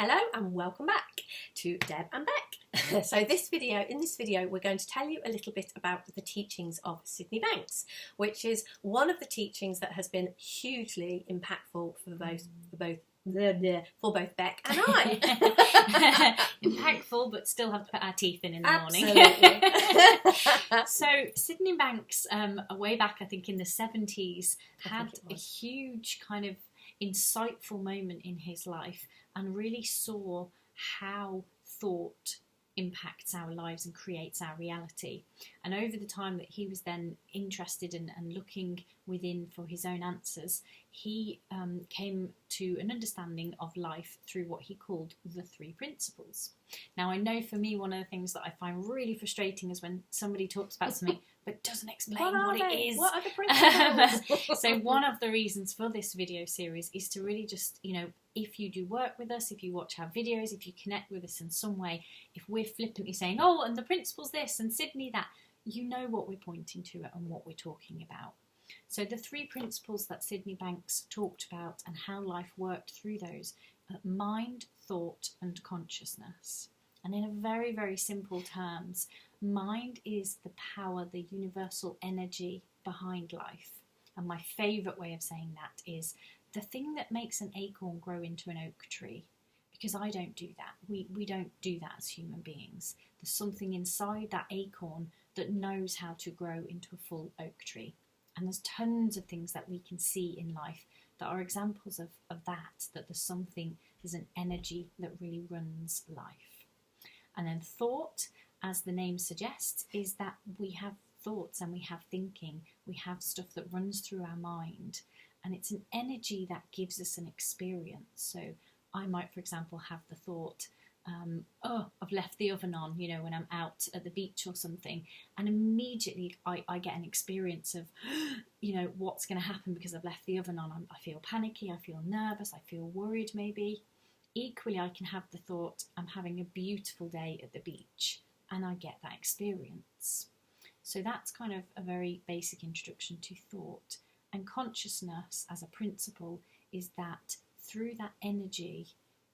Hello and welcome back to Deb and Beck. So in this video we're going to tell you a little bit about the teachings of Sydney Banks, which is one of the teachings that has been hugely impactful for both Beck and I. Impactful, but still have to put our teeth in the morning. So Sydney Banks, way back I think in the 70s, had a huge kind of insightful moment in his life and really saw how thought impacts our lives and creates our reality. And over the time that he was then interested in and looking within for his own answers, he came to an understanding of life through what he called the three principles. Now, I know for me, one of the things that I find really frustrating is when somebody talks about something but doesn't explain what it is. What are the principles? So one of the reasons for this video series is to really just, if you do work with us, if you watch our videos, if you connect with us in some way, if we're flippantly saying, oh, and the principle's this and Sydney that, you know what we're pointing to and what we're talking about. So the three principles that Sydney Banks talked about and how life worked through those are mind, thought and consciousness. And in a very, very simple terms, mind is the power, the universal energy behind life. And my favourite way of saying that is the thing that makes an acorn grow into an oak tree. Because I don't do that. We don't do that as human beings. There's something inside that acorn that knows how to grow into a full oak tree. And there's tons of things that we can see in life that are examples of that there's an energy that really runs life. And then thought, as the name suggests, is that we have thoughts and we have thinking. We have stuff that runs through our mind. And it's an energy that gives us an experience. So I might, for example, have the thought, I've left the oven on, when I'm out at the beach or something. And immediately I get an experience of, what's going to happen because I've left the oven on. I feel panicky, I feel nervous, I feel worried maybe. Equally, I can have the thought, I'm having a beautiful day at the beach. And I get that experience. So that's kind of a very basic introduction to thought. And consciousness as a principle is that through that energy,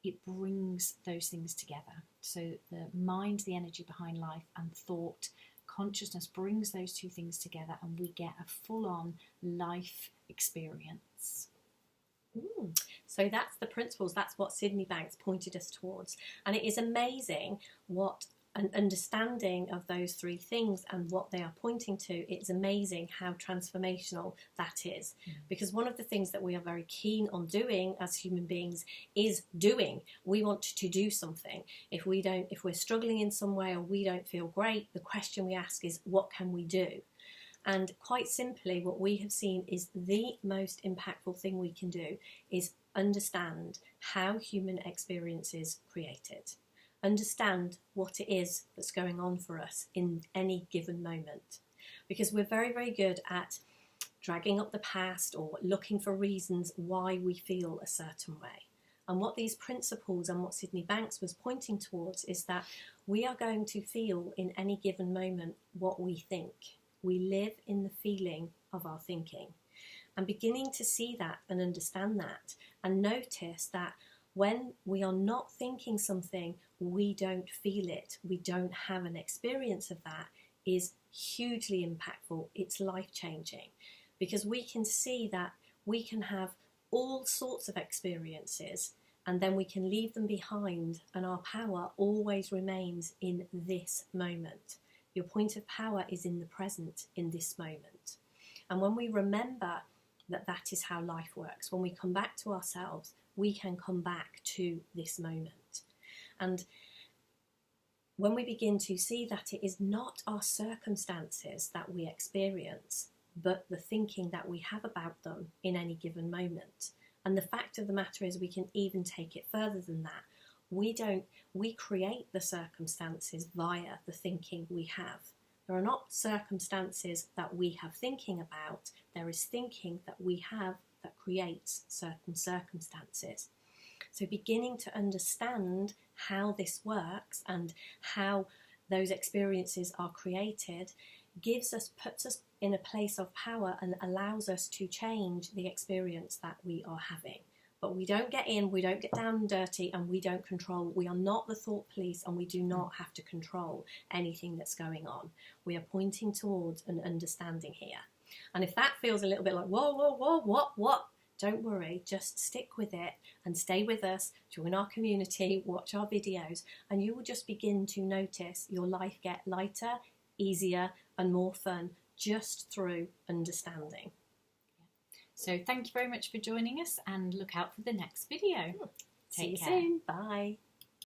it brings those things together. So the mind, the energy behind life, and thought, consciousness brings those two things together and we get a full-on life experience. So that's the principles. That's what Sydney Banks pointed us towards. And it is amazing what an understanding of those three things and what they are pointing to. It's amazing how transformational that is. Because one of the things that we are very keen on doing as human beings is doing. We want to do something. If we're struggling in some way or we don't feel great, the question we ask is, what can we do? And quite simply, what we have seen is the most impactful thing we can do is understand how human experience is created. Understand what it is that's going on for us in any given moment. Because we're very, very good at dragging up the past or looking for reasons why we feel a certain way. And what these principles and what Sydney Banks was pointing towards is that we are going to feel in any given moment what we think. We live in the feeling of our thinking. And beginning to see that and understand that and notice that when we are not thinking something, we don't feel it, we don't have an experience of that, is hugely impactful. It's life-changing because we can see that we can have all sorts of experiences and then we can leave them behind and our power always remains in this moment. Your point of power is in the present, in this moment. And when we remember that that is how life works, when we come back to ourselves, we can come back to this moment. And when we begin to see that it is not our circumstances that we experience, but the thinking that we have about them in any given moment. And the fact of the matter is we can even take it further than that. We create the circumstances via the thinking we have. There are not circumstances that we have thinking about. There is thinking that we have that creates certain circumstances. So beginning to understand how this works and how those experiences are created puts us in a place of power and allows us to change the experience that we are having. But we don't get in, we don't get down and dirty, and we don't control. We are not the thought police, and we do not have to control anything that's going on. We are pointing towards an understanding here. And if that feels a little bit like, whoa, whoa, whoa, what? Don't worry, just stick with it and stay with us, join our community, watch our videos, and you will just begin to notice your life get lighter, easier, and more fun just through understanding. So thank you very much for joining us, and look out for the next video. See you Take care. soon. Bye.